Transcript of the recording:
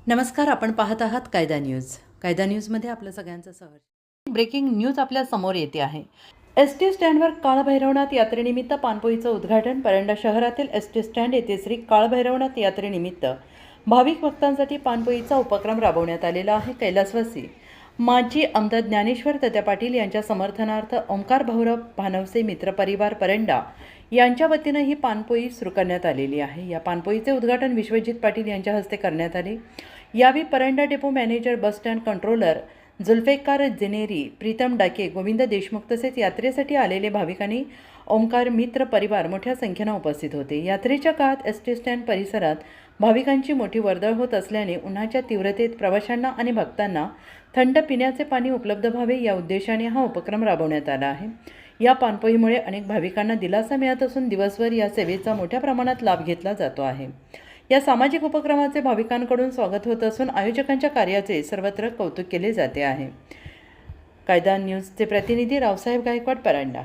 नमस्कार, आपण पाहत आहात कायदा न्यूज. कायदा न्यूजमध्ये आपलं सगळ्यांचं सहर्ष. ब्रेकिंग न्यूज आपल्या समोर येते आहे. एसटी स्टँडवर काळभैरवनाथ यात्रेनिमित्त पाणपोईचं उद्घाटन. परंडा शहरातील एसटी स्टँड येथे श्री काळभैरवनाथ यात्रेनिमित्त भाविक भक्तांसाठी पाणपोईचा उपक्रम राबवण्यात आलेला आहे. कैलासवासी माजी आमदार ज्ञानेश्वर तात्या पाटील यांच्या समर्थनार्थ ओंकार भाऊराव भानवसे मित्र परिवार परंडा यांच्या वतीनं ही पाणपोई सुरू करण्यात आलेली आहे. या पाणपोईचे उद्घाटन विश्वजित पाटील यांच्या हस्ते करण्यात आले. यावेळी Paranda depot manager, bus stand controller Zulfikar Jineri, Pritam Dake, Govind Deshmukh तसेच यात्रेसाठी आलेले भाविकांनी ओंकार मित्र परिवार मोठ्या संख्येनं उपस्थित होते. यात्रेच्या काळात एसटी स्टँड परिसरात भाविकांची मोठी वर्दळ होत असल्याने उन्हाच्या तीव्रतेत प्रवाशांना आणि भक्तांना थंड पिण्याचे पाणी उपलब्ध व्हावे या उद्देशाने हा उपक्रम राबवण्यात आला आहे. या पाणपोईमुळे अनेक भाविकांना दिलासा मिळत असून दिवसभर या सेवेचा मोठ्या प्रमाणात लाभ घेतला जातो आहे. या सामाजिक उपक्रमाचे भाविकांकडून स्वागत होत असून आयोजकांच्या कार्याचे सर्वत्र कौतुक केले जाते आहे. कायदा न्यूजचे प्रतिनिधी रावसाहेब गायकवाड, परंडा.